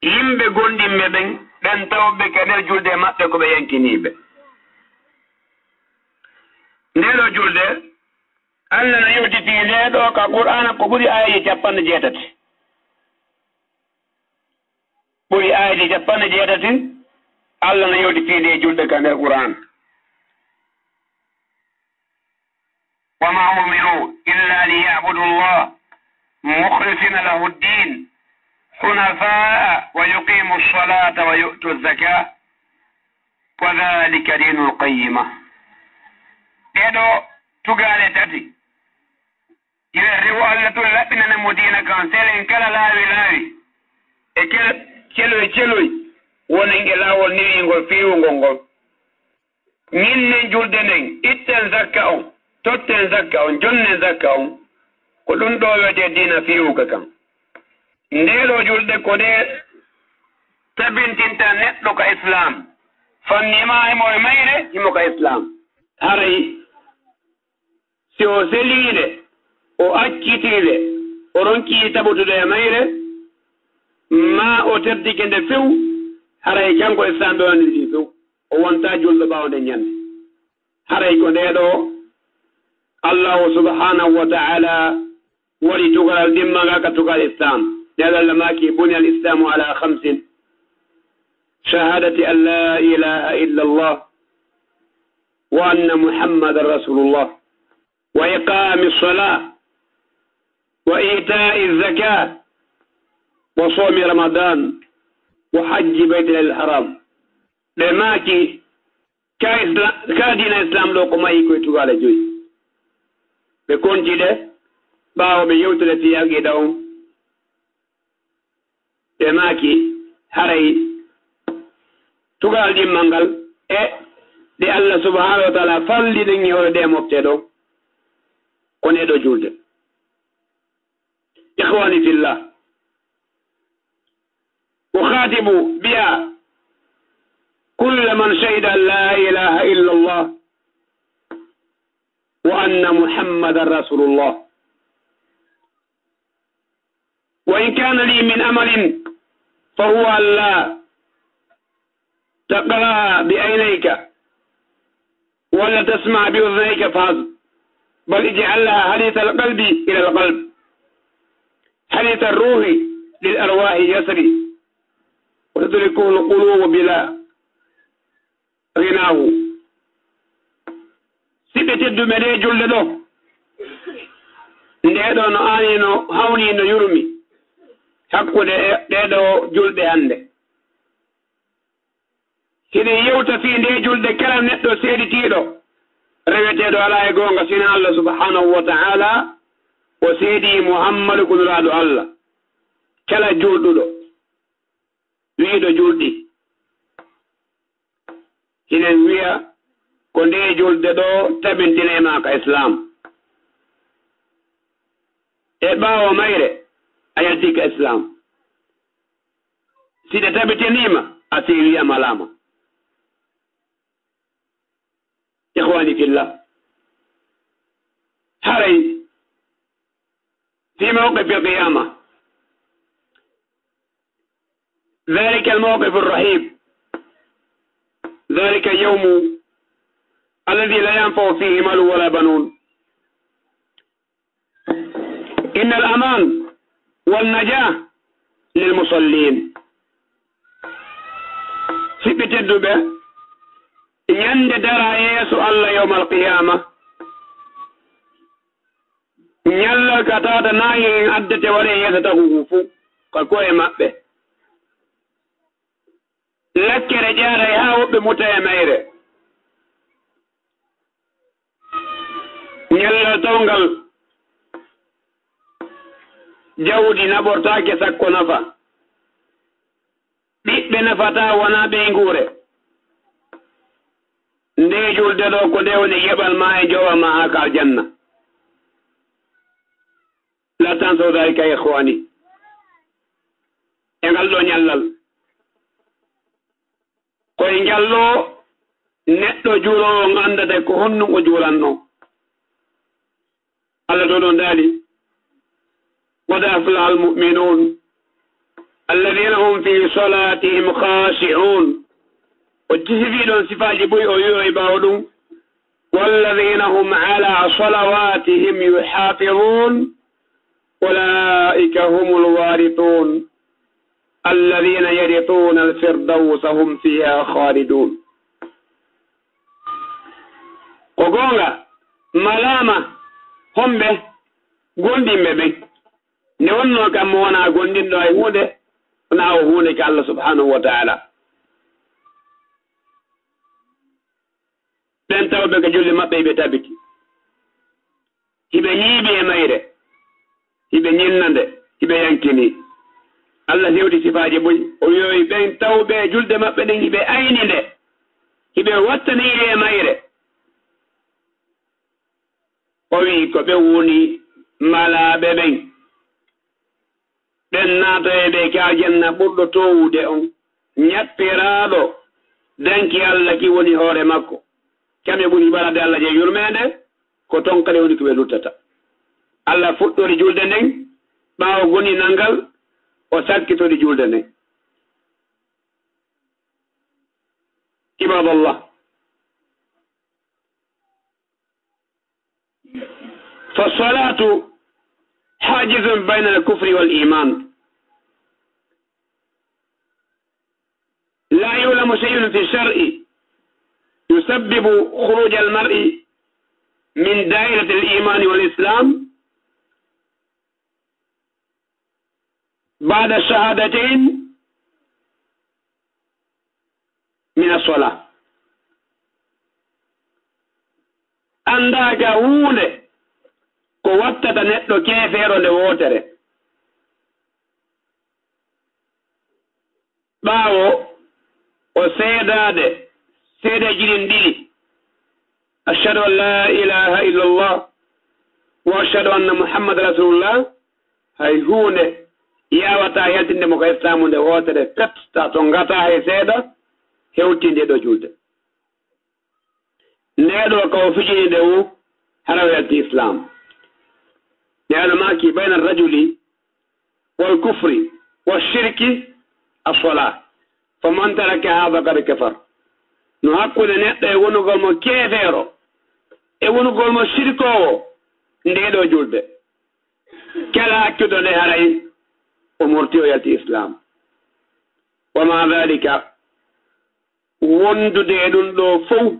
yimɓe gonɗinɓe ɓen tawɓe ka nder julde maɓɓe ko ɓe yankiniɓe. Ndeɗo julde Allah no yewtiti ndeɗo ka Qur'ana ko ɓuri ayaji 80. ɓuri ayaji 80 Allah no yewtiti nde julde ka nder Qur'an. وما أمروا إلا ليعبدوا الله مخلصين له الدين حنفاء ويقيموا الصلاة ويؤتوا الزكاة وذلك دين القيمة. إذا تقال تاتي يروا الله تلقنا مدينة كان سيلين كلا لاوي كلوي وننجلا ونينغول فيونغول نين جولدنين إتن زكاهم totten zakka on jonne zakka on ko ɗum ɗo wiyete dina fiwuka kam. Ndeɗo julde ko ɗe tabintinta neɗɗo ka islam fannima emo e mayre himo ka islam. Haray si o seliide o accitiide o ronki taɓutude e mayre ma o teddike nde few haray kanko islam ɗo andidi few o wonta julɗo ɓawde ñande. Haray ko ndeɗo Allah subhanahu wa ta'ala wari tugal dimmaga ka tugal islam dala lamaki bunya al-islam ala 5 shahadati an la ilaha illa Allah wa anna muhammadar rasulullah wa iqami as-salah wa ita'i az-zakah wa sawmi ramadan wa hajj bayt al-haram lamaki ka dina islam do ko mai ko tugal joyi ɓe kontiɗe ɓaawo ɓe yewtire tiyaqiida on ɓe maaki haray tugal ɗimmal ngal e ɗe Allah subhanahu wa taala falliɗen e hoore ɗe mofte ɗo ko neɗo julde. Ikhwani fillah ukhatibu biha kulla man shahida an la ilaha illa Allah وأن محمد رسول الله وإن كان لي من أمل فهو ألا تقرأ بعينيك ولا تسمع بأذنيك فحسب بل اجعلها حديث القلب إلى القلب حديث الروح للأرواح يسري وتدركه القلوب بلا غناه. siɓe tedduɓe nde julde ɗo ndeɗo no ani no hawni no yurmi hakkude ɗeɗo julɗe hande hiɗe yewta fi nde julde kala neɗɗo seeditiɗo reweteɗo ala e gonga sina Allah subhanahu wa ta'ala o seedi Muhammadu ko nuraɗo Allah kala julɗuɗo wiiɗo julɗi hinen wiya ko nde julde ɗo tabintinema ka islam e ɓaawo mayre a yalti ka islam siɗe tabitinima a siwiya malama. Ikhwani fillah haray في موقف القيامة ذلك الموقف الرهيب ذلك اليوم الذي لا ينفع فيه مال ولا بنون. إن الأمان والنجاة للمصلين في بتدبه يند درا يسوع الله يوم القيامة يلا كتاتا ناي عدت ولي يتتغوفو كوي مأبه لك رجال يهاو بمتيمير يلا تونغل jawdi naɓortaake sakko nafa ɓiɓɓe nafata wona ɓe nguure nde julde ɗo ko nde woni yeɓal ma e jowa ma haa ka aljanna. La tanso dalika ikhwani e ngal ɗo ñallal koye njallo neɗɗo juulowo ngandata ko honnum o juulanno. Allah ɗo ɗon daali قد أفلح المؤمنون الذين هم في صلاتهم خاشعون وجسفين صفات بوي أيوه باودون والذين هم على صلواتهم يحافظون أولئك هم الوارثون الذين يرثون الفردوس هم فيها خالدون وقولا ملاما هم به قندين ببين نونو كمونا قندين دو أيهوده ناوهونك الله سبحانه وتعالى ben tawbe ko julli mabbe be tabiti hibe yiibe e mayre hibe nyinnande hibe yankini Allah hewti sifaaje boy o yoy ben tawbe julde mabbe den hibe ayninde hibe wattanire e mayre o wi ko be woni malabe ben nato e be ka janna burdo towude on nyappiraado danki Allah ki woni hore makko kame buni barade Allah je yurmede ko tonkale woni ko be luttata Allah fuddori julde nden baawo goni nangal o sakkitodi julde nden ibadallah فالصلاة حاجز بين الكفر والإيمان لا يعلم شيء في الشرع يسبب خروج المرء من دائرة الإيمان والإسلام بعد الشهادتين من الصلاة عندك هون قوة نتلو كيفيرو لوتر باو وسيداد سيدة جلندي أشهد أن لا إله إلا الله وأشهد أن محمد رسول الله هاي هون يا وتا يلتinde mo ko islamu nde wotere petta to ngata hay seeda hewtinde do julde needo ko fijini de wu harawati islam يعني ماكي بين الرجل والكفر والشرك الصلاة فمن ترك هذا قد كفر نحقل نقل ونقل ما كيفيرو ونقل ما شركو نديدو جلد كلا أكدو لهرين ومرتيو يلتي إسلام ومع ذلك وندو ديدون دو فو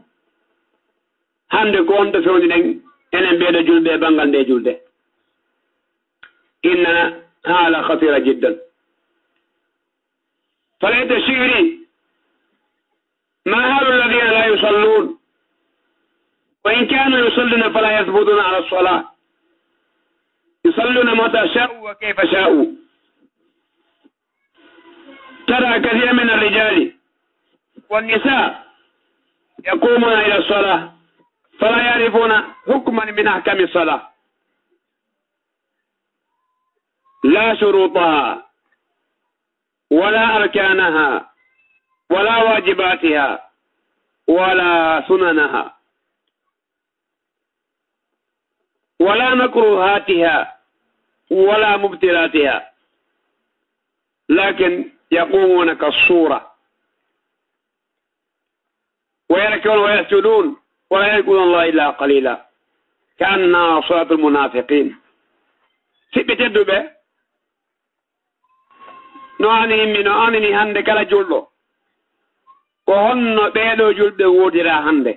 هند كون دفعون دين انن بيدو جلد بانغال دي جلد إننا حالة خطيرة جدا فليت شعري ما هؤلاء الذين لا يصلون وإن كانوا يصلون فلا يثبتون على الصلاة يصلون متى شاءوا وكيف شاءوا ترى كثير من الرجال والنساء يقومون إلى الصلاة فلا يعرفون حكما من أحكام الصلاة لا شروطها ولا أركانها ولا واجباتها ولا سننها ولا مكروهاتها ولا مبتلاتها لكن يقومون كالصورة ويركون ويسجدون ولا يذكرون الله إلا قليلا كأنها صلاة المنافقين سبتدوا به no anini hande kala julɗo ko honno ɓeeɗo julɓe woodira hande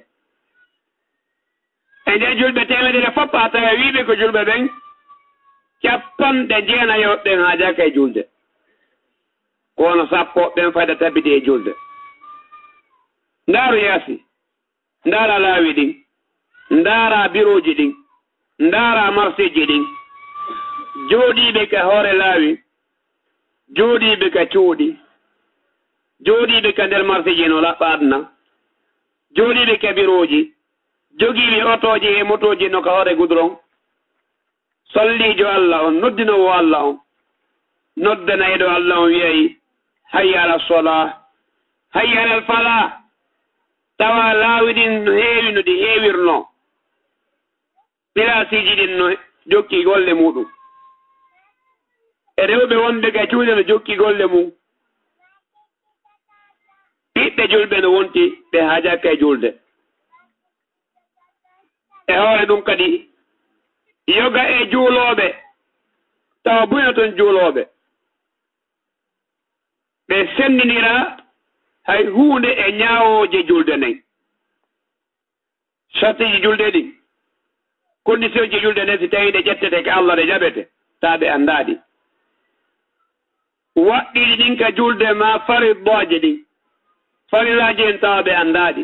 e nde julɓe temedere fof a tawa wiiɓe ko julɓe ɓen capanɗe jeenayo ɓen haajaka e julde kono sappo ɓen fayda tabbiti e julde ndaaru yaasi ndaara laawi ɗin ndaara biroji ɗin ndaara marseji ɗin jooɗiɓe ka hoore laawi jooɗiɓe ka cuuɗi jooɗiɓe ka nder marseji no laɓɓa adna jooɗiɓe ka biroji jogiiɓe otoji e motoji no ka hoore goudron sollijo Allah on noddinowo Allah on noddanayɗo Allah on wiyayi hayya ala solah hayya ala falah tawa laawi ɗin no heewi no ɗi heewirno pilasiji ɗin no jokki golle muɗum e rewɓe wonɓe ga cuuɗe no jokki golle mum ɓiɓɓe julɓe no wonti ɓe haajaka e julde e hoore ɗum kadi yoga e juulooɓe tawa buyna toon juulooɓe ɓe senndinira hay huunde e ñaawooje julde nden sartiji julde ɗi condition ji julde nden si tawi ɗe ƴettete ko Allah ɗe jaɓete taa ɓe anndaaɗi waɗɗiɗi ɗin ka julde ma faridaaje ɗin farilaaji en tawa ɓe anndaaɗi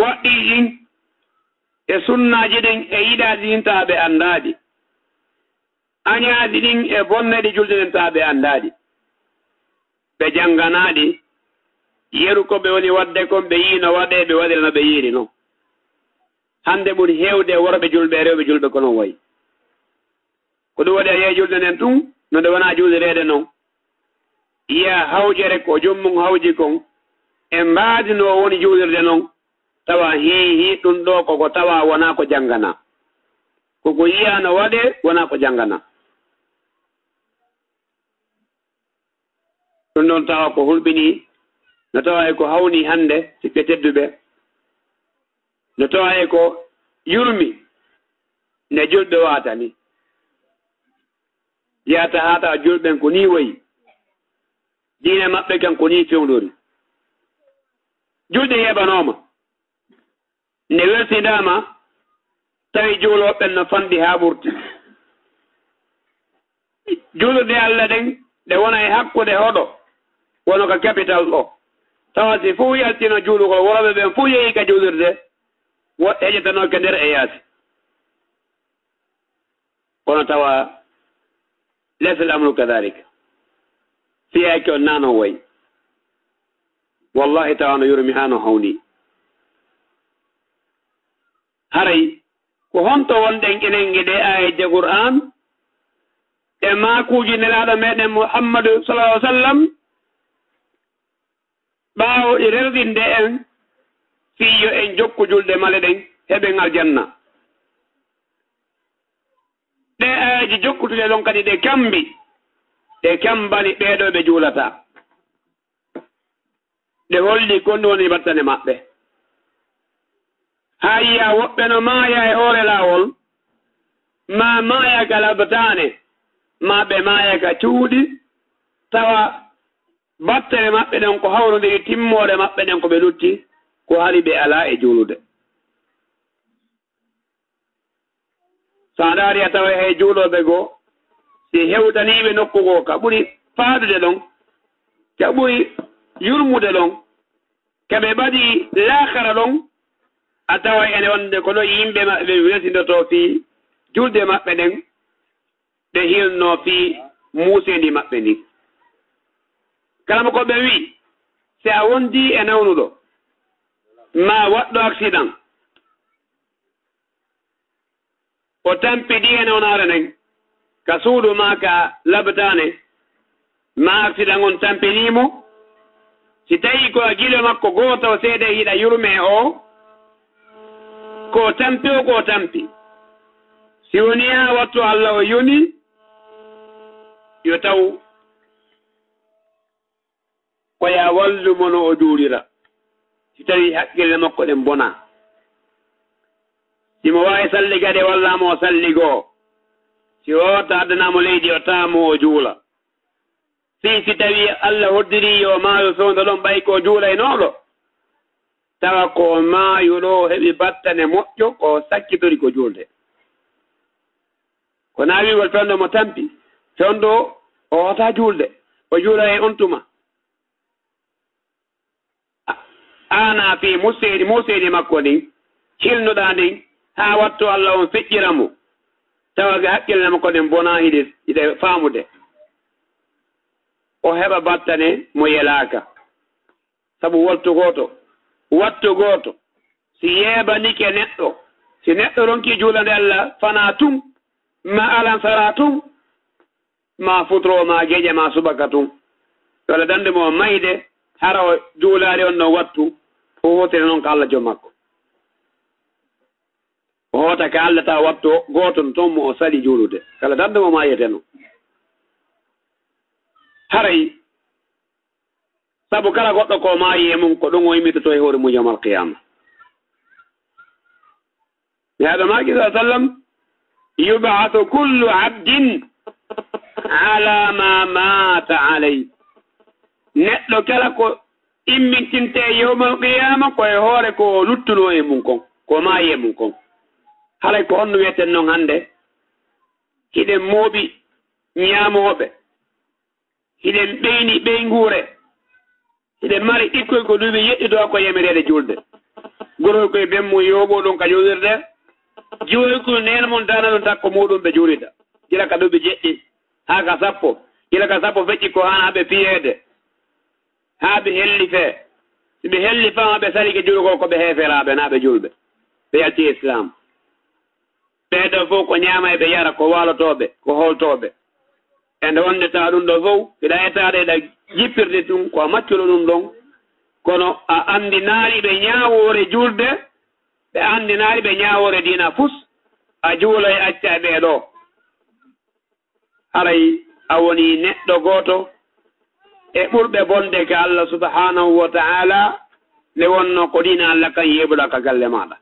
waɗɗiɗi ɗin e sunnaaji ɗin e yiɗaaɗi ɗin tawa ɓe anndaaɗi añaaɗi ɗin e bonneɗi julde ɗen tawa ɓe anndaaɗi ɓe jannganaaɗi yeru ko ɓe woni waɗde kon ɓe yii no waɗee ɓe waɗira no ɓe yiiri noon hannde ɓuri heewde worɓe julɓe e rewɓe julɓe ko noon wayi ko ɗum waɗi a yehi julde nden ɗum no nde wonaa juulireede noon yiya hawjere ko jommum hawji kon e mbaadi no woni juulirde noon tawa hii ɗum ɗo koko tawa wonaa ko janngana koko yiya no waɗee wonaa ko janngana ɗum ɗon tawa ko hulɓinii no tawa e ko hawni hannde siɓɓe tedduɓe no tawa e ko yurmi nde julɓe waata ni yiyata haa tawa julɓen ko nii wayi diine maɓɓe kan ko nii fewnori julɗe heɓanooma nde weltindaama tawi juulooɓen no fanɗi haa ɓurti julɗe Allah ɗen ɗe wona e hakkude hoɗo wono ko capital ɗo tawa si fuu yaltino juulugol worɓe ɓen fuu yehi ka juulirde woɗɗe heƴetanoke nder e yaasi kono tawa lesel amru kadalika fiyaki on naano wayi wallahi tawa no yurmi haa no hawni haray ko honto wonɗen enen geɗe ayejje Qur'an e maakuuji nelaaɗo meɗen Muhammadu sallallahu alaihi wasallam ɓaawo ɗi rerdinde en fiiyo en jokku julde male ɗen heɓen aljanna ɗe ayeji jokkutuɗe ɗon kadi ɗe kambi ɗe kambani ɓeeɗo ɓe juulata ɗe holli kon woni battane maɓɓe haa yiya woɓɓe no maaya e hoore laawol ma maaya ka labtaane ma ɓe maaya ka cuuɗi tawa battere maɓɓe ɗen ko hawrude timmoore maɓɓe ɗen ko ɓe lutti ko hari ɓe alaa e juulude so a ndaari a tawa hay juulooɓe goo si hewtaniiɓe nokku goo ka ɓuri faadude ɗon ka ɓuri yurmude ɗon ka ɓe ɓaɗi laakara ɗon a tawa ene wonde kono yimɓe maɓɓe wesindoto fii julde maɓɓe ɗen ɓe hilno fii muuseendi maɓɓe ni kala mo ko ɓe wii si a wondii e nawnuɗo ma waɗɗo accident o tampiɗi e nawnaare nden ka suudu ma ka labtaane ma accident on tampiniimo si tawii ko gilo makko gooto seeɗa hiɗa yurmee o ko tampi o ko tampi si woni haa wattu Allah o yoni yo taw ko ya wallu mono o duurira si tawii haqqille makko ɗen bonaa simo waawi salligade wallaamo o salligoo si woota addanaamo leydi o taamo o juula si tawii Allah hoddirii yo maayo fewndo ɗon ɓay ko juulaynooɗo tawa ko maayuɗo heɓi battane moƴƴo o sakkitori ko juulde ko naawigol fewndo mo tampi fewndo o hotaa juulde o juula e on tuma aana fii museedi makko ndin hilnuɗaa ndin haa wattu Allah on feƴƴira mo tawa haqqille makko ɗen bonaa hiɗe faamude o heɓa battane mo yelaaka sabu wattu gooto si yeebanike neɗɗo si neɗɗo ronki juulande Allah fanaa tun ma alansara tun ma futuro ma geƴe ma subaka tun walla dande mo mayde hara o juulaari on no wattu o hootire noon ko Allah jom makko o hoota ka Allah tawa wattu gooto no toon mo o sali juulude kala dande mo mayete noon haray sabu kala goɗɗo ko maayi e mum ko ɗum o yimmitoto e hoore mum yawmal qiyama هذا ما صلى الله عليه وسلم يبعث كل عبد على ما مات عليه neɗɗo kala ko immintinte yawmal qiyama koye hoore ko luttuno e mum kon ko maayi e mum kon halay ko honno wiyeten noon hannde hiɗen mooɓi ñaamooɓe hiɗen ɓeyni ɓeynguure hiɗen mari ɗikkoy ko duuɓi yeɗɗitoo ko yamireede julde goroy koye bemmu yooɓoo ɗum ka juulirde jiwoy ko neen mon dana ɗum takko muɗum ɓe juulida gila ka duuɓi jeɗɗi haa ka sappo gila ka sappo feƴƴi ko han haɓe piyeede haa ɓe helli fee si ɓe helli fama ɓe sali ke julgol ko ɓe heeferaaɓe naa ɓe julɓe ɓe yalti islam ɓeeɗo fof ko ñaama e ɓe yara ko waalotooɓe ko holtooɓe e nde wonde taa ɗum ɗo fof mbiɗa etaade ɗa jippirde ɗum ko a maccuɗo ɗum ɗon kono a anndinaari ɓe ñaawoore julde ɓe anndinaari ɓe ñaawoore diina fus a juula e acca e ɓeeɗo haray a woni neɗɗo gooto e ɓurɓe bonde ka Allah subhanahu wa ta'ala nde wonno ko diina Allah kan yeɓuɗa ka galle maɗa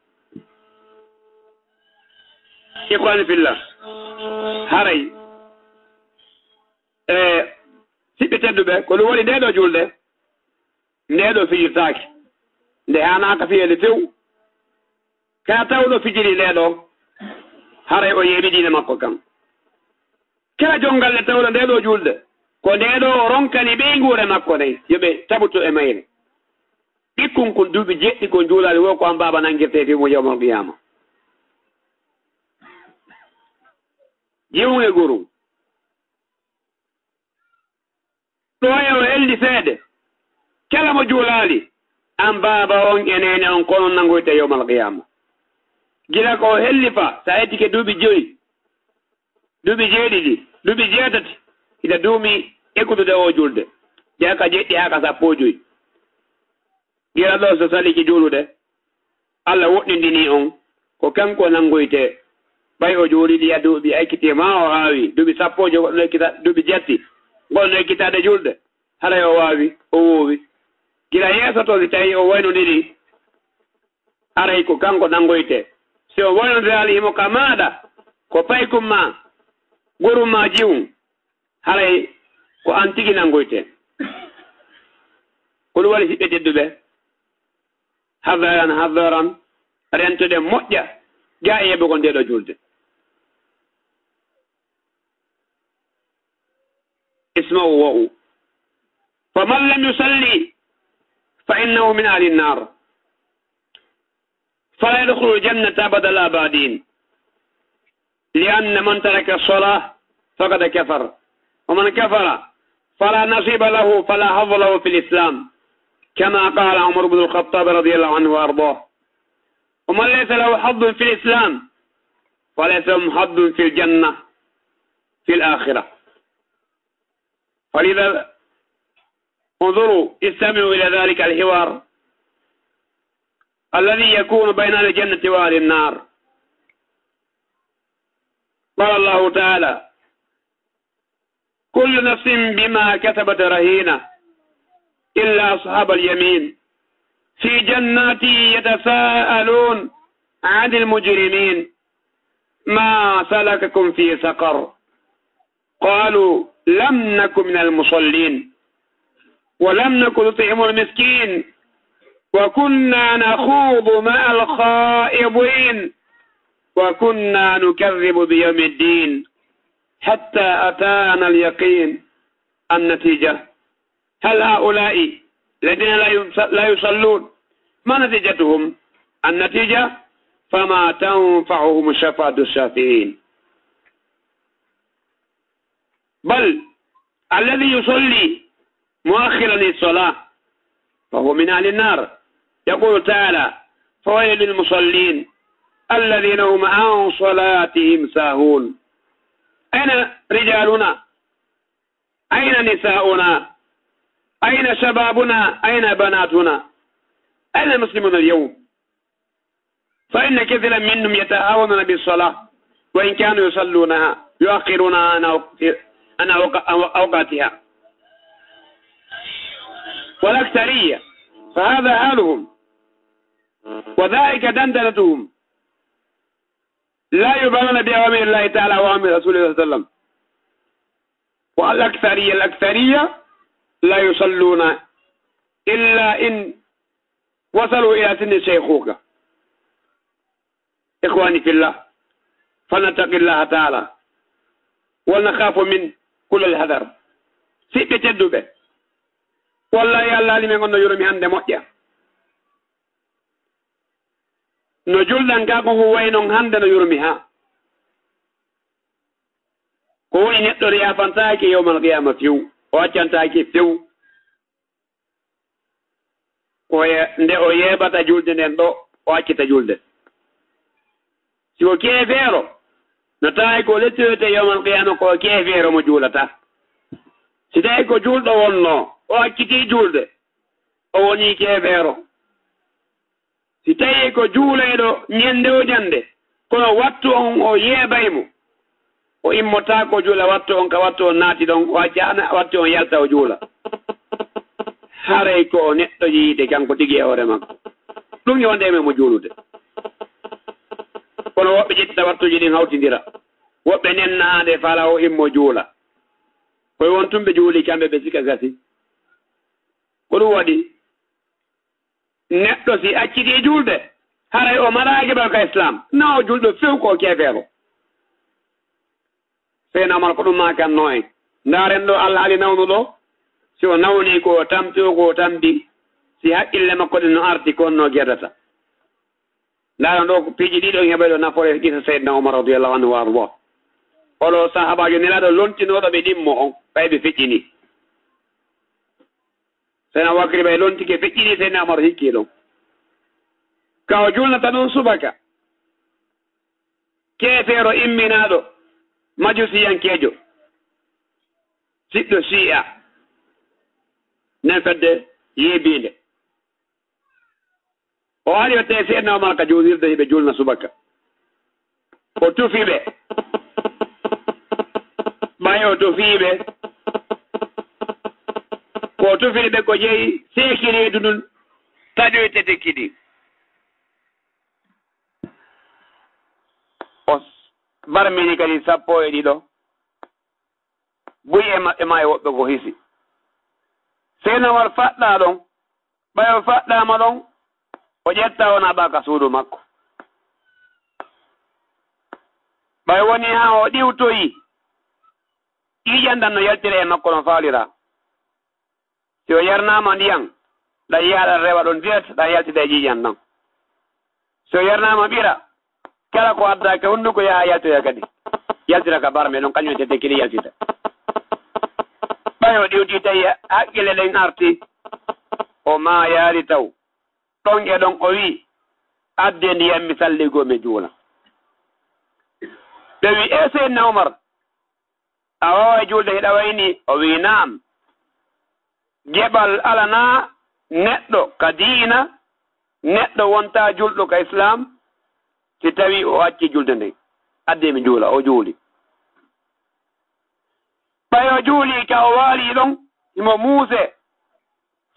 ikhwan fillah haray siɓɓe tedduɓe ko ɗum waɗi ndeɗo julde ndeɗo fijirtaake nde hanaka fiyede few ka tawɗo fijiri ndeɗo haray o yeeɓi diine makko kam kala jongalle tawɗo ndeɗo julde ko ndeɗo o ronkani ɓeyngure makko nayi yoɓe tabuto e mayre ɗikkun kon duuɓi jeɗɗi ko juulali wo ko an baba nangirte fimo yawmal qiyama jiwge gorum ɗo e o helli seede kala mo juulali an baba on enene on kono nangoyte yawmal qiyama gila ko helli fa sa heddike duuɓi joyi duuɓi jeeɗiɗi duuɓi jeetati ina duumi ekkutude o julde ƴaka jeɗɗi haa ka sappo joyi gila ɗo so saliki juulude Allah woɗɗindini on ko kanko nangoyte ɓay o juuliɗi a duuɓi ekkitima o haawi duuɓi sappojo goɗɗo ekkita duuɓi jetti goɗɗo ekkitade julde haray o waawi o woowi gila yeeso to si tawi o waynodiri aray ko kanko nangoyte si o waynodiri himo ka maaɗa ko paykum ma gorum ma jiwum haray ko an tigi nangoyte ko ɗum waɗi siɓɓe tedduɓe hadaran rentude moƴƴa ga e yeɓugo ndeɗo julde isma'u wa'u faman lam yusalli fa innahu min ahli nnar fala yadkhulu aljannata abada al-abadin لأن من ترك الصلاة فقد كفر ومن كفر فلا نصيب له فلا حظ له في الإسلام كما قال عمر بن الخطاب رضي الله عنه وأرضاه ومن ليس له حظ في الإسلام فليس له حظ في الجنة في الآخرة فلذا انظروا استمعوا إلى ذلك الحوار الذي يكون بين الجنة وأهل النار قال الله تعالى كل نفس بما كسبت رهينة إلا أصحاب اليمين في جنات يتساءلون عن المجرمين ما سلككم في سقر قالوا لم نكن من المصلين ولم نكن نطعم المسكين وكنا نخوض مع الخائضين وكنا نكذب بيوم الدين حتى أتانا اليقين النتيجة هل هؤلاء الذين لا يصلون ما نتيجتهم النتيجة فما تنفعهم شفاعة الشافعين بل الذي يصلي مؤخرا الصلاة فهو من أهل النار يقول تعالى فويل للمصلين الذين هم عن صلاتهم ساهون أين رجالنا أين نساؤنا أين شبابنا أين بناتنا أين المسلمون اليوم فإن كثيرا منهم يتهاونون بالصلاة وإن كانوا يصلونها يؤخرونها عن أوقاتها والأكثرية فهذا حالهم وذلك دندنتهم لا يبالون بأوامر الله تعالى وأوامر رسوله صلى الله عليه وسلم. الأكثرية لا يصلون إلا إن وصلوا إلى سن الشيخوخة. إخواني في الله فلنتقي الله تعالى ونخاف من كل الحذر. سيبت تدوبة والله يا الله لمن قلنا يرمي عند مؤيا نجول لنكاكو هو وينون عندنا يرميها هو ينطر يا فانتاكي يوم القيامة فيو واتشانتاكي فيو nde o yeɓata julde nden ɗo o accita julde siko keefeero no tawi ko lettoyote yawmal qiyama ko keefeero mo juulata si tawi ko julɗo wonno o acciti julde o woni keefeero si tawi ko juuleyɗo ñande o ñande kono wattu on o yeebaymo o immota ko juula wattu on ka wattu on naati ɗon o accana wattu on yalta o juula haray ko neɗɗo yiide kanko tigi e hoore makko ɗum yondeme mo juulude kono woɓɓe ƴettita wattuji ɗin hawtidira woɓɓe nennaade fala o immo juula koye won tumɓe juuli kamɓe ɓe sika gasi ko ɗum waɗi neɗɗo si acciti julde haray o maɗaake ɓe ka islam na o julɗo few ko keefeero seynamal ko ɗum makanno en ndaren ɗo allah haali nawnu ɗo si o nawni ko tamti o ko tamdi si haqqille makko ɗin no arti kon no guedata ndaran ɗo ko piiji ɗiɗo heɓay ɗo nafoore gisa seydna oumar radiallahu anhu wa ardah oɗo sahabajo nelaɗo lontinoɗo ɓe ɗimmo on ɓay ɓe feƴƴini seyna wakkiri ɓay lontike feƴƴini seydna oumar hikki ɗon kawo julnata ɗon subaka keefeero imminaɗo majusiyankejo siɗɗo si'a nen fedde yeebiinde o ari o tawi seydna oumar ka juulirde hiɓe julna subaka o tufiɓe ɓay o tufiɓe ko tufiri ɓe ko jeeyi seekiriidu ndun taƴoyte tekkiɗi o barmini kadi 12 buyi e maɓɓe ma e woɓɓe ko hisi seydna oumar faɗɗa ɗon ɓay o faɗɗama ɗon o ƴetta wona ɓaka suudu makko ɓay woni ha o ɗiwtoyi ƴiƴandan no yaltira e makko no faalira si o yarnama ndiyan ɗan yaɗan rewa ɗon direct ɗan yaltida e ƴiƴan ɗon si o yarnama ɓira kala ko addake hunduko yaha yaltoya kadi yaltira ka barme ɗon kañum tete kiɗi yaltita ɓay o ɗiwti tawi haqqille ɗen arti o ma yaari taw ɗon e ɗon o wi adde ndiyam mi salligo mi juula ɓe wi e seydna oumar a wawa julde hiɗa wayni o wi naam geɓal alana neɗɗo ka diina neɗɗo wonta julɗo ka islam si tawi o acci julde nden adde mi juula o juuli ɓay o juuli ka o waali ɗon imo muuse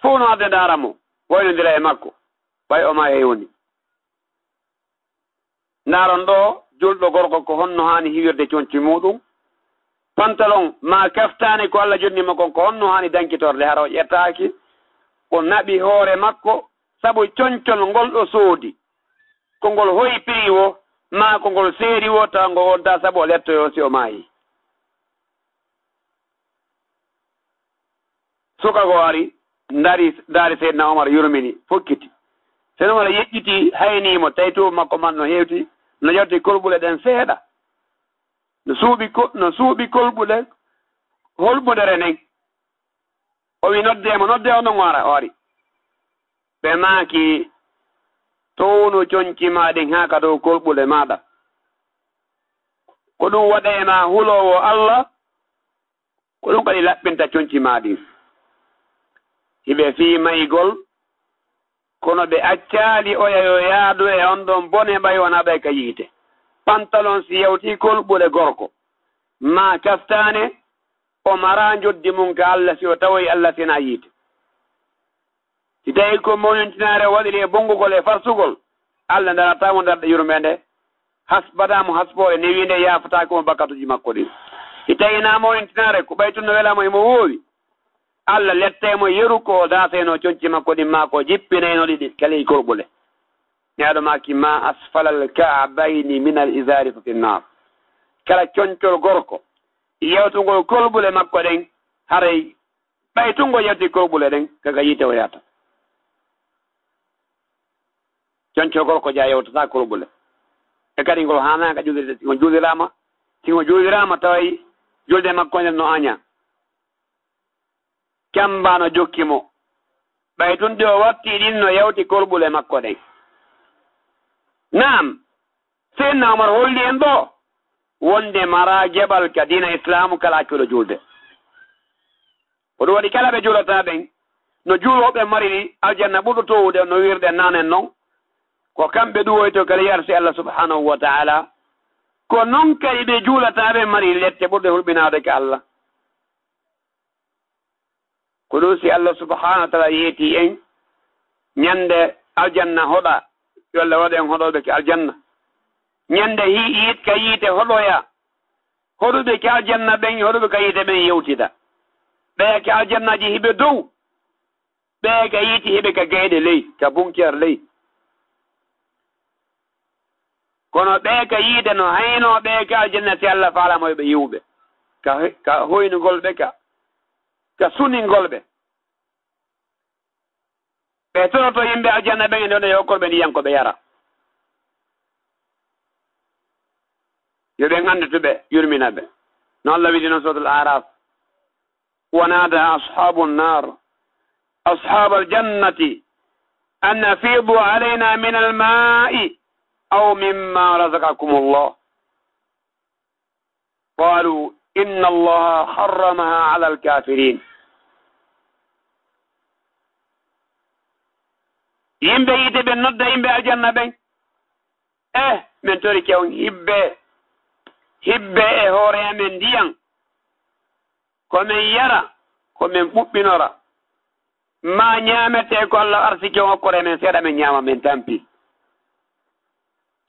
fuu no adde ndaara mo waynodira e makko ɓay o ma e woni ndaaron ɗo julɗo gorko ko honno haani hiwirde coñci muɗum pantalon ma kaftani ko Allah jonnimo kon ko honno haani dankitorde hara o ƴettaaki o naɓi hoore makko sabu coñcol ngol ɗo soodi ko ngol hoyi prix wo ma ko ngol seeri wo taw ngo wonta sabu o lettoyo si o maayi suka ko ari daari seydna oumar yurmini fokkiti seydna oumar yeƴƴiti haynimo tawi to makko man no heewti no yetti kolɓule ɗen seeɗa no suuɓi kolɓuɗe holɓudere nden o wi noddemo nodde o non o ari ɓe maaki towno coñci maɗin haa ka dow kolɓule maɗa ko ɗum waɗa e ma hulowo Allah ko ɗum kadi laɓɓinta coñci maɗin hiɓe fii maygol kono ɓe accaali oya yo yaadu e on ɗon bone ɓay wona ɓay ka yiite pantalon si yewti kolɓule gorko ma kaftane o mara joddi mum ka Allah si o tawoyi Allah sina yiite si tawi ko moñontinare waɗiri e bongugol e farsugol Allah daratamo darɗa yurmede hasbatamo hasbore newinde yafatako mo bakkatuji makko ɗi si tawi na moñontinare ko ɓaytunno welamo emo wowi Allah lettemo yeru ko daseno coñci makko ɗin ma ko jippinayno ɗiɗi kala korɓule ñaaɗo maki ma asfalal ka'bayni min al izari fa fi nnar kala coñcol gorko yewtugol kolɓule makko ɗen haray ɓaytungo yetti kolɓule ɗen kaga yite o yata coñcol gorko ja yewtata kolɓule e kadi ngol hanaka julirde singo julirama tawi julde makko nden no aña cambano jokkimo ɓaytunde o watti ɗin no yewti kolɓule makko ɗen naam seydna Omar holli en ɗo wonde mara jeɓal ka dina islamu kala hakkiɗo julde ko ɗum waɗi kala ɓe julata ɓen no juuloɓe mari aljanna ɓurɗo towude no wirɗen nanen noon ko kamɓe ɗuwoyto kala yarsi Allah subhanahu wa ta'ala ko noon kadi ɓe juulataɓe mari lette ɓurɗe hulɓinade ka Allah ko ɗum si Allah subhanahu wa ta'ala yeeti en ñande aljanna hoɗa yo Allah waɗa en hoɗoɓe ke aljanna ñande yiit ka yiite hoɗoya hoɗuɓe ke aljanna ɓen hoɗuɓe ka yiite ɓen yewtida ɓe ke aljannaji hiɓe dow ɓe ka yiiti hiɓe ka gayɗe ley ka bunkiyar ley kono ɓe ka yiide no hayno ɓe ke aljanna si Allah faalamoɓe yiwɓe ka hoynugol ɓe ka suningol ɓe ɓe toroto yimɓe aljanna ɓen e nde yo okkolɓe ndiyan ko ɓe yara yo ɓen anndutuɓe yurmina ɓe no Allah wiɗi noon suratul araf ونادى أصحاب النار أصحاب الجنة أن أفيضوا علينا من الماء أو مما رزقكم الله قالوا إن الله حرمها على الكافرين yimɓe yite ɓe nodda yimɓe aljanna ɓen min tori kewn hibbe e hoore amen ndiyan komin yara komin ɓuɓɓinora ma ñaamete ko Allah arsike hokkore men seeɗa men ñaama men tampi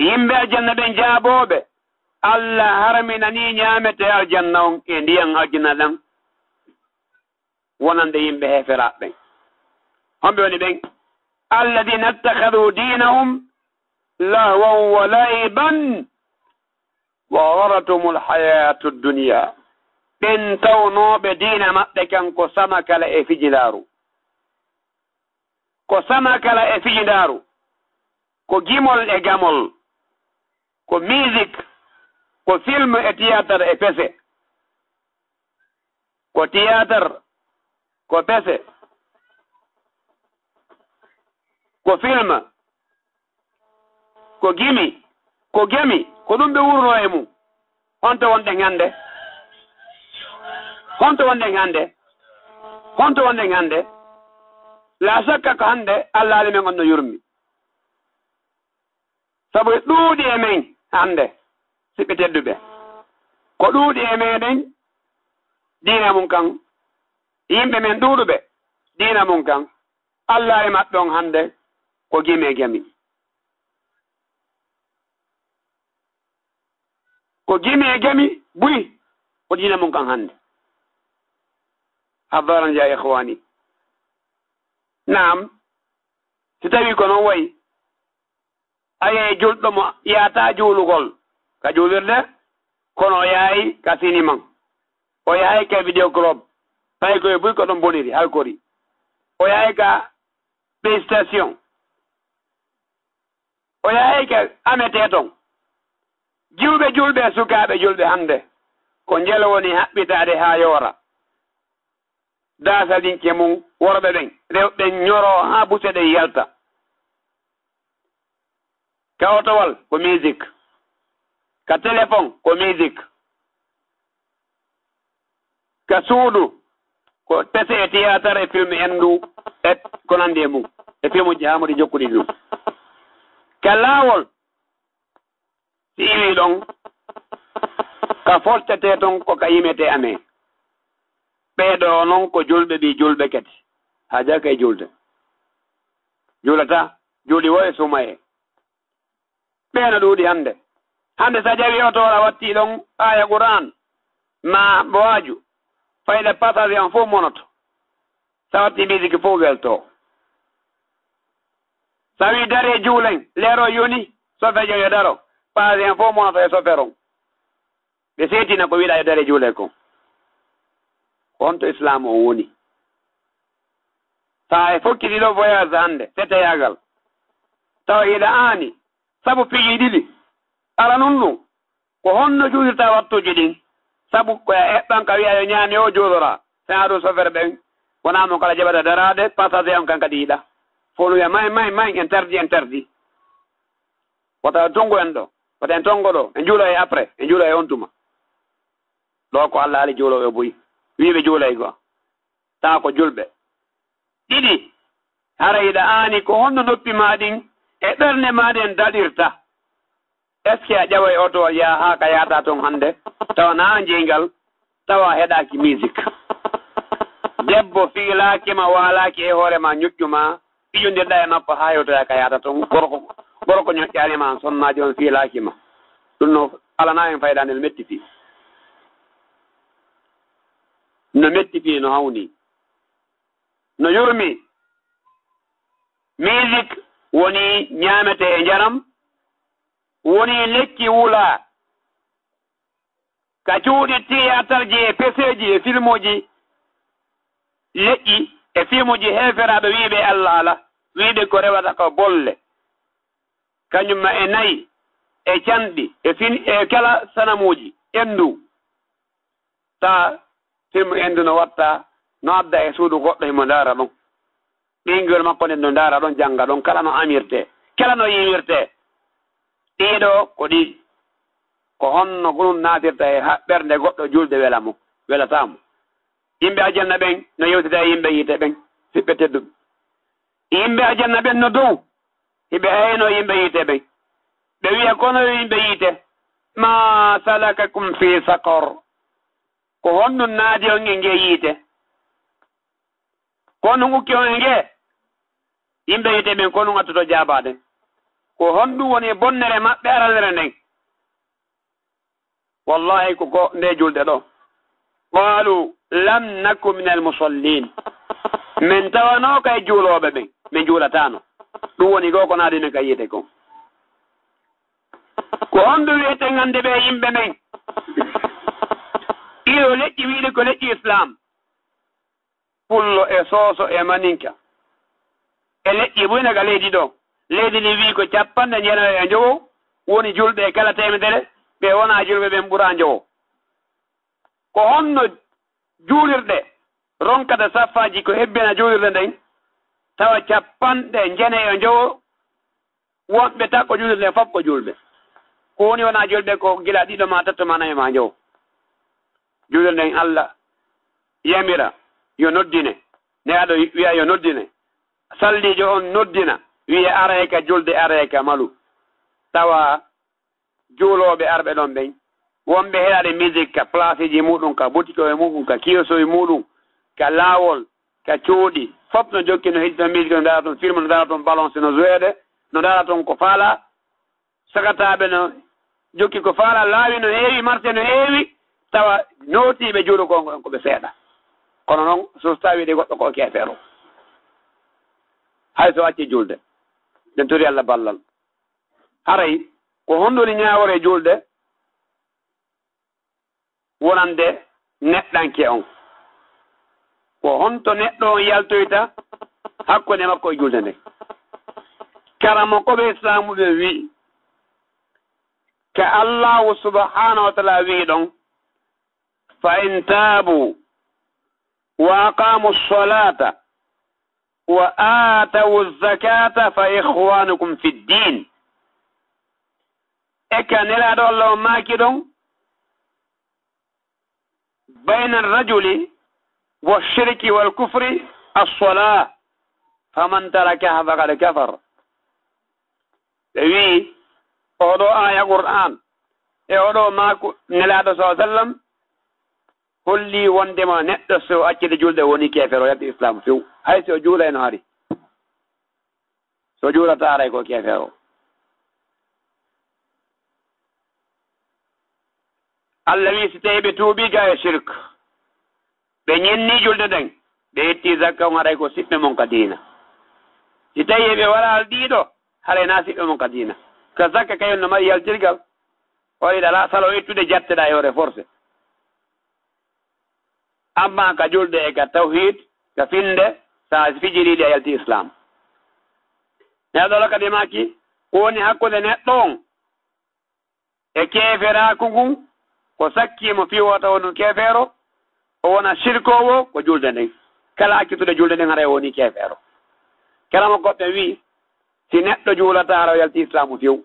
yimɓe aljanna ɓen jaaboɓe Allah harminani ñaamete aljanna on e ndiyan aljanna ɗan wonande yimɓe heferaɓe ɓen homɓe woni ɓen alladina ittakhadhu dinahum lahwan wa laiban wa gharratuhum alhayatu dunya ɓen tawnoɓe diina maɓɓe kan ko sama kala e fijindaru ko gimol e gamol ko musique ko film e théâtre e pese ko théâtre ko pese ko film ko gemi ko ɗum ɓe wurno e mum honto wonɗen hande la sakka ko hande Allah ali men on no yurmi sabu ɗuuɗi e men hande siɓɓe tedduɓe ko ɗuuɗi e meɗen diina mum kan yimɓe men ɗuuɗuɓe diina mum kan Allah e maɓɓe on hande ko gimi e gami ɓuri ko diina mum kan hande habbaran ya ikhwani naam si tawi ko noon wayi aye julɗo mo yata juulugol ka juulirde kono o yaayi ka cinéma o yaayi ka vidéo club tawi koye buy ko ɗon boniri halkori o yaayi ka PlayStation o yaayi ka amete ton jiwɓe julɓe sukaaɓe julɓe hande ko njelo woni haɓɓitaade haa yoora daasalinke mum worɓe ɓen rewɓe ñoro haa buse ɗen yalta ka otowal ko musique ka téléphone ko musique ka suudu ko pese e théâtre e film endu e ko nandi e mum e filmuji haamudi jokkuɗi ɗum ka laawol si iwi ɗon ka fortete ton ko ka yimete amen ɓeeɗo noon ko julɓe ɓi julɓe kadi ha jaka e julde julata juuli wo e sumaye ɓeena ɗuuɗi hande sa jawi otora watti ɗon aya qur'an ma bowaaju fayda passage en fof monoto sa watti musique fof welto sa wi dare juulen leero yoni sofejo yo daro passage en fof monoto e soferon ɓe seetina ko wiɗa e dare juule ko honto islam o woni sa e fokkiɗiɗo voyage hande setteyagal tawa ila aani sabu piiji ɗiɗi ala nun ɗum ko honno juulirta wattuji ɗin sabu ko heɓɓan ka wiya yo ñaami o juulora sen aɗo sofere ɓen wonamo kala jaɓata darade passage on kan kadi yiɗa fo no wiya may interdit wata tongo en ɗo wata en tongo ɗo en juulo e après en juulo e on tuma ɗo ko Allah ali juulo e boyi wiɓe juulay go tawa ko julɓe ɗiɗi hara yiɗa aani ko honno noppi maɗin e ɓerne maɗen daɗirta est ce que a ƴawa e oto ya ha ka yata toon hande tawa na jeygal tawa heɗaki musique debbo fiilakima walaki e hoorema ñoƴƴuma ƴiƴodirɗa e noppa ha yewtoya ka yata toon gorko ñoƴƴanima sonnaji on fiilakima ɗum no alana en faydande no metti fi no hawni no yurmi musique woni ñamete e njaram woni lekki wula ka cuuɗi tiyatarji e peseji e filmuji leƴƴi e filmuji heferaɓe wiiɓe Allah ala wiiɓe ko rewata ko bolle kañumma e nayi e canɗi e kala sanamuji endu ta film endu no watta no adda e suudu goɗɗo himo ndaara ɗon ɓingol makko nden no ndaara ɗon janga ɗon kala no amirte kala no yiwirte ɗiɗo ko ɗi ko honno gonum naatirta e ɓernde goɗɗo julde welatamo yimɓe aljanna ɓen no yewtida e yimɓe yiite ɓen siɓɓe tedduɓe yimɓe aljanna ɓen no dow hiɓe heyno yimɓe yiite ɓen ɓe wiya kono yimɓe yiite ma salakakum fi sakor ko honno naadi on e nge yiite kono ukki on e nge yimɓe yiite ɓen kono attoto jaabade ko honɗum woni bonnere maɓɓe arandere nden wallahi ko nde julde ɗo qalu lam naku min almusallin min tawano kay juuloɓe ɓen min juulatano ɗum woni go ko naadino kay yiyete ko honɗum wiyete ngande ɓe yimɓe men ɗiɗo leƴƴi wiide ko leƴƴi islam pullo e sooso e maninka e leƴƴi buynaga leydi ɗo leydi ndi wi ko 90 woni julɓe e kala temedere ɓe wona julɓe ɓen ɓuura jowo ko honno juulirɗe ronkata saffaji ko hebbina juulirɗe nden tawa 90 wonɓe takko juulirɗe nden fof ko julɓe ko woni wona julɓe ko gila ɗiɗo ma tatto ma nayi ma jowo juulirɗe nden Allah yamira yo noddine ne aɗo wiya yo noddine sallijo on noddina wiya arayka julde arayka malu tawa juuloɓe arɓe ɗon ɓen wonɓe heɗade musique ka place ji muɗum ka boutique e muɗum ka kioso e muɗum ka laawol ka cuuɗi fof no jokki no heddito musique no dara toon film no dara toon balance no jouede no dara toon ko faala sagataɓe no jokki ko faala laawi no heewi marché no heewi tawa nootiɓe juuɗo konko koɓe seeɗa kono noon so tawi de goɗɗo ko keefeero hay so acci julde den tori Allah ballal haray ko hondoni ñaawore julde wonande neɗɗanke on ko honto neɗɗo on yaltoyta hakkunde makko e julde nde karamo koɓe islamu ɓe wi ka Allahu subhanahu wa ta'ala wi ɗon fa in taabu wa aqamu as-salata wa atawu az-zakata fa ikhwanukum fi ddin eka nelaɗo Allah o maaki ɗon bayna ar-rajuli wash-shirki wal-kufri as-salah faman tarakaha faqad kafar ɓe wi oɗo aya qur'an e oɗo maako nelaɗo sallallahu alaihi wasallam holli wondema neɗɗo so accide julde woni kefere o yalti islam few hay so juula eno hari so juulata haray ko kefero Allah wi si tawi ɓe tuubi ga e shirk ɓe ñenni julde ɗen ɓe yetti zakka on haray ko siɓɓe mon ka diina si tawi ɓe waɗal ɗiɗo haray na siɓɓe mon ka diina ka zakka kayon no mari yaltirgal o yiɗala salo ittude jatteɗa e hoore forcé amma ka julde e ka tawhid ka finde sa fijiriɗi a yalti islam neɗɗo kadi maki woni hakkude neɗɗo on e keferaku ngun ko sakkimo fiwota wonu kefeero o wona shirkowo ko julde nden kala akkitude julde nden haray woni kefeero kelamo goɓɓe wi si neɗɗo juulata hara o yalti islamu few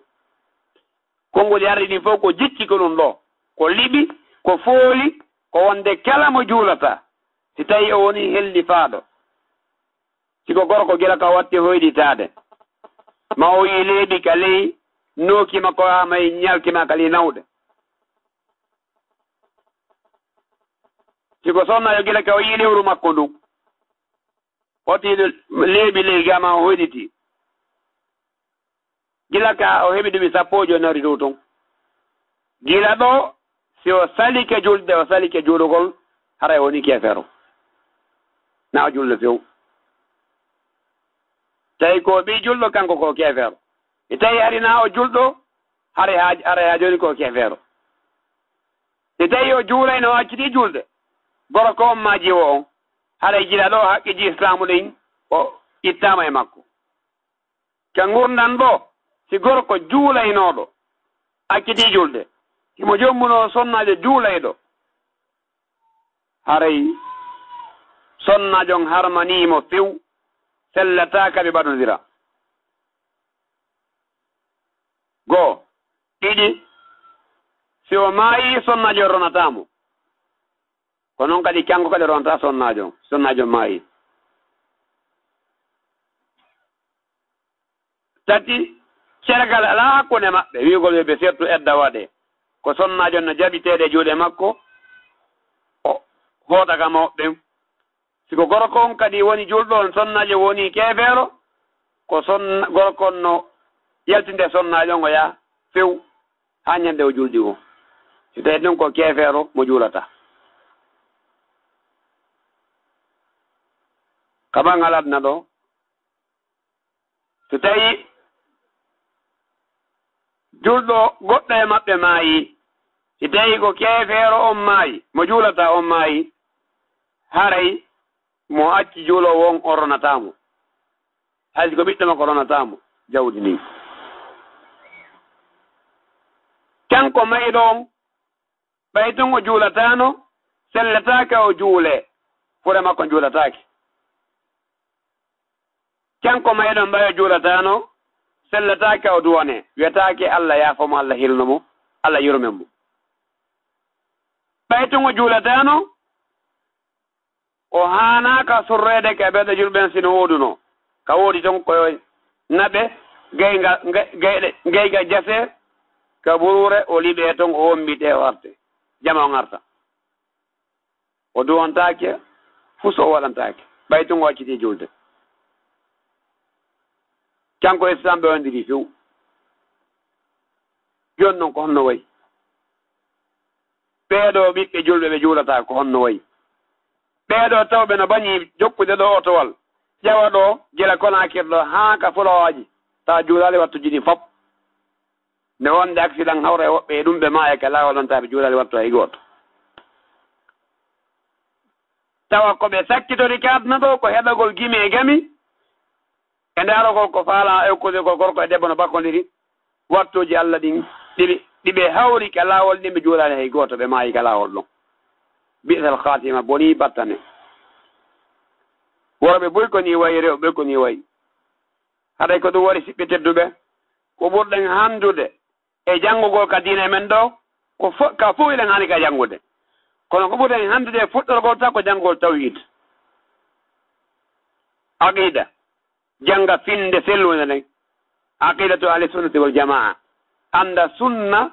konngol yardi ɗin fof ko jikki ko ɗum ɗo ko liɓi ko fooli ko wonde kala mo juulata si tawi o woni helli faaɗo siko gorko gila ka watti hoyɗitade ma o yi leeɓi ka ley nookima ko amay ñalkima kali nawde siko sonnayo gila ka o yi lewru makko ndun watti leeɓi ley gama o hoyɗiti gila ka o heɓi ɗumi sappojo nari dow ton gila ɗo si o salike julde o salike juulugol haray woni kefero na o julde few tawi ko ɓi julɗo kanko ko kefeero e tawi harina o julɗo haray ha joni ko kefeero e tawi o juulayno acciti julde gorko on ma jiwo on haray jila ɗo haqqiji islamu ɗin o ittama e makko ka gurdan ɗo si gorko juulaynoɗo acciti julde himo jommuno sonnajo juulayɗo haray sonnajon harmanimo few sellataka ɓe ɓaɗodira goo ɗiɗi si o maayi sonnajo ronatamo ko noon kadi kanko kadi ronata sonnajo maayi tati cergal ala hakkunde maɓɓe wigol ɓe sertu edda waɗe ko sonnajo no jaɓiteɗe juuɗe makko o hootaka mawɓe siko gorko on kadi woni julɗo on sonnajo woni kefeero ko gorko on no yaltinde sonnajo on o yaa few ha ñande o julɗi o si tawi ɗum ko kefeero mo juulata kaɓangal adna ɗo so tawi julɗo goɗɗo e maɓɓe maayi si tawi ko kefeero on maayi mo juulata on maayi haray mo acci juulowo on ronatamo haysi ko ɓiɗɗo makko ronatamo jawdi ni kanko mayɗo on ɓay tun o juulatano sellataka o juule fure makko juulatake kanko mayɗo on ɓay o juulatano sellataka o duwane wiyatake Allah yaafomo Allah hilnomo Allah yurmen mo ɓay tun o juulatano o haanaka surrede ka ɓeɗo julɓen sino woduno ka woodi ton koyo naɓe geyga jase ka ɓurure o liɓe ton o wombite o arte jama o arta o duwantake fuso o waɗantake ɓay tun o acciti julde kanko islam ɓe wondiri few joni noon ko honno wayi ɓeeɗo ɓiɓɓe julɓe ɓe juulata ko honno wayi ɓeeɗo tawɓe no bañi jokkude ɗo otowal ƴewa ɗo gila konakirɗo haa ka fulowaji tawa juulali wattuji ɗi fof nde wonde accident hawra e woɓɓe e ɗum ɓe ma e ka laawol ɗon tawa ɓe juulali wattu hay gooto tawa ko ɓe sakkitori kadna ɗo ko heɗagol gimi e gami e ndarogol ko faala ekkude ko gorko e debbo no bakkodiri wattuji Allah ɗin ɗiɓe hawri ka laawol ɗin ɓe juulali hay gooto ɓe maayi ka laawol ɗon bi'sal khatima boni battane worɓe boy ko ni wayi rewɓe ko ni wayi haɗay ko ɗum waɗi siɓɓe tedduɓe ko ɓurɗen handude e janngugol ka diine men ɗo ko ka fof ilen hani ka janngude kono ko ɓurɗen handude e fuɗɗorgol tan ko janngugol tawhid aqida jannga finde sellude nden aqidatu ahli sunnati wal jamaa anda sunna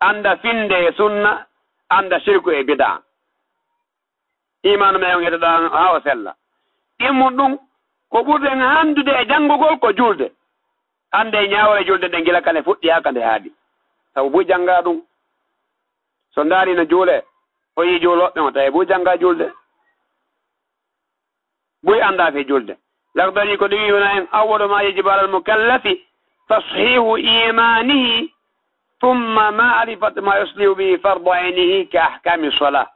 anda finde e sunna anda shirku e bida imanu me on heɗoɗa ha o sella immum ɗum ko ɓurɗen handude e janngugol ko julde ande ñaawore julde de gila kane fuɗɗi ha kande haadi sabu buy janga ɗum so ndaari no juule o yi juuloɓɓe o tawi buy janga julde buy anda fe julde lagdani ko ɗum wona en awwalu ma yajibu ala almukallafi tashihu imanihi thumma ma'rifatu ma yuslihu bihi fardu aynihi ka ahkami salah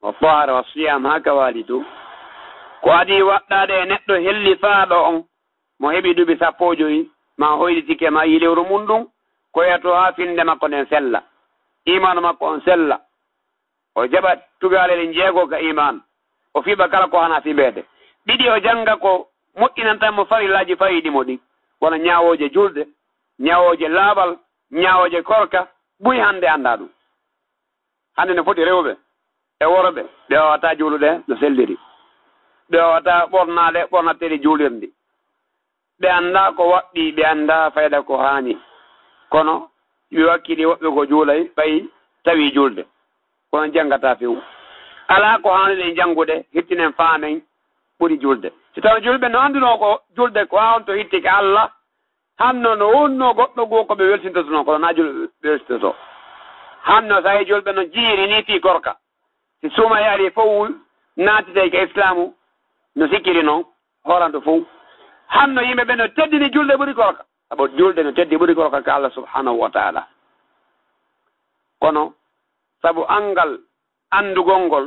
wa tahara wa siyam haka walidu ko adi waɗɗade e neɗɗo hellifaaɗo on mo heɓi duuɓi 15 ma hoylitike ma yi lewru mum ɗum ko yato ha finde makko nden sella imanu makko on sella o jaɓa tugalele jeego ka iman o fiɓa kala ko hana fiɓede ɗiɗi o janga ko moƴƴinantanmo farillaji fayiɗimo ɗi wona ñawoje julde ñawoje laaɓal ñawoje korka buy hande anda ɗum hande ne foti rewɓe e worɓe ɓe wawata juulude no selliri ɓe wawata ɓornade ɓornateɗi juulirdi ɓe anda ko waɗɗi ɓe anda fayda ko haani kono ɓe wakkili woɓɓe ko juulay ɓayi tawi julde kono jangata few ala ko haaniɗen jangude hittinen faamen ɓuri julde si taw julɓe no anduno ko julde ko wawon to hitti ka Allah hanno no wonno goɗɗo goo ko ɓe welsintotono kono na julɓe ɓe welsintoto hanno sa yi julɓe no jiiri ni fi gorka si suuma yaari fof naatitay ka islamu no sikkiri noon horanto fof hanno yimɓe ɓe no teddini julde ɓuri gorka sabu julde no teddi ɓuri gorka ka Allah subhanahu wa ta'ala kono sabu angal andugol ngol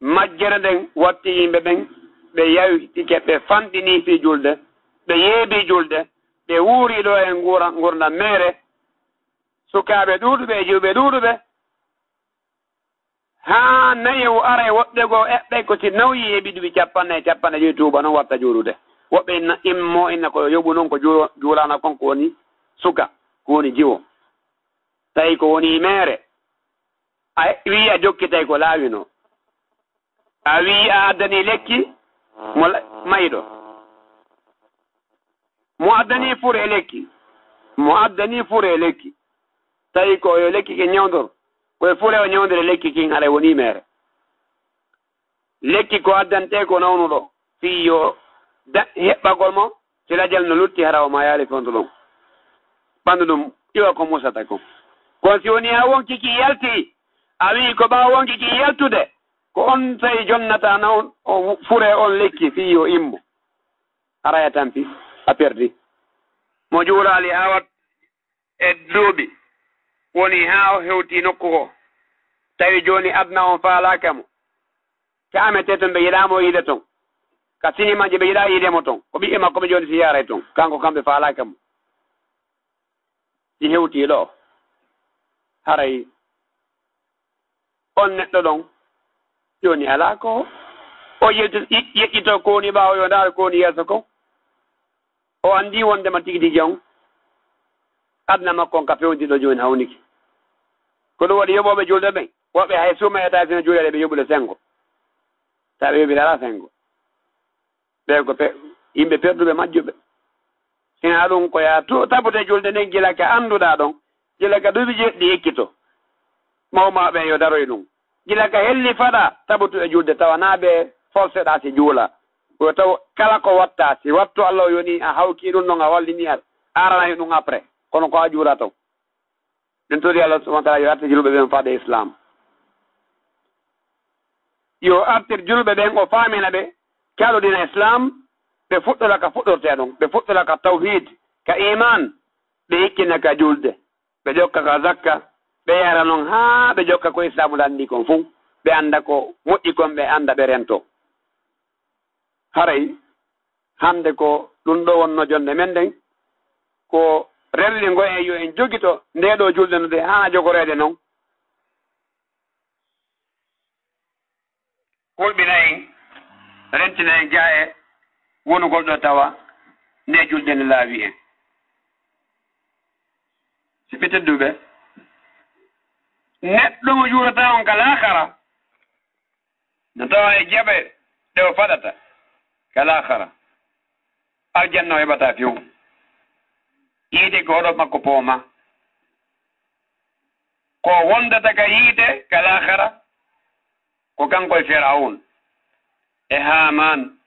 majjere nden watti yimɓe ɓen ɓe yawtike ɓe fanɗini fi julde ɓe yeebi julde ɓe wuuri ɗo e gurdam mere sukaaɓe ɗuuɗuɓe e jiwɓe ɗuuɗuɓe haa nayewu ara e woɓɓe goo eɓɓe ko si nawyi e ɓiɗuɓi capanɗe joyi tuuba noon watta juulude woɓɓe immo inna ko yoɓu noon ko juulana kon ko woni suka ko woni jiwo tawi ko woni mere a wi a jokkitay ko laawino a wi a addani lekki mo mayɗo mo addani fure lekki tawi ko yo lekki ki ñawdor koye fure o ñawdire lekki kin haɗa woni mere lekki ko addante ko nawnuɗo fi yo heɓɓagol mo silajal no lutti hara o ma yaali fonto ɗon ɓandu ɗum iwa ko musata kon kono si woni ha wonkiki yalti a wi ko ɓawa wonkiki yaltude ko on tawi jonnata naw o fure on lekki fi yo immo araya tampi a perdi mo juurali ha wat e duuɓi woni ha o hewti nokku ko tawi joni adna on faalaka mo kamete toon ɓe yiɗamo yiide toon ka sinimaji ɓe yiɗa yiidemo toon ko ɓiɓɓe makko ɓe joni si yaray toon kanko kamɓe faalaka mo si hewti ɗo haray on neɗɗo ɗon joni ala ko o yeƴƴito ko woni ɓaawo yo ndaar ko woni yeeso ko o andi wondema tigi tigi on adna makko on ka fewtiɗo joni hawniki ko ɗum waɗi yoɓoɓe julde ɓen woɓɓe hay suuma eta sino juulede ɓe yoɓude sengo tawa ɓe yoɓide ala sengo ɓe ko yimɓe perduɓe majjuɓe hina ɗum ko ya tabude julde nden gila ka annduɗa ɗon gila ka duuɓi jeɗɗi ekkito mawmaɓe yo daroye ɗum gila ka helli faɗa tabutu e julde tawa na ɓe forceɗa si juula ko taw kala ko watta si wattu Allah yoni a hawki ɗum ɗon a wallini a aranayi ɗum après kono ko a juula taw ɗum tori Allah subhanahu wa ta'ala yo artir julɓe ɓen faade islam yo artir julɓe ɓen o faamina ɓe kaɗoɗina islam ɓe fuɗɗora ka fuɗɗorte ɗon ɓe fuɗɗora ka tawhid ka iman ɓe hikkina ka julde ɓe jokka ka zakka ɓe yara noon haa ɓe jokka ko islamu lanndi kon fuu ɓe annda ko moƴƴi kon ɓe annda ɓe rento haray hande ko ɗum ɗo wonno jonde men nden ko rewli ngo en yo en jogito nde ɗo julde no de haa jogorede noon hulɓina en rentina en jaa e wonugol ɗo tawa nde julde nde laawi en si ɓe tedduɓe neɗɗo mo juurata on ka laakara no tawa e jaɓe ɗe o faɗata ka laakara aljanna o heɓata few yiide ko hoɗo makko pooma ko wondata ka yiide ka laakara ko kanko e Firawun e Haman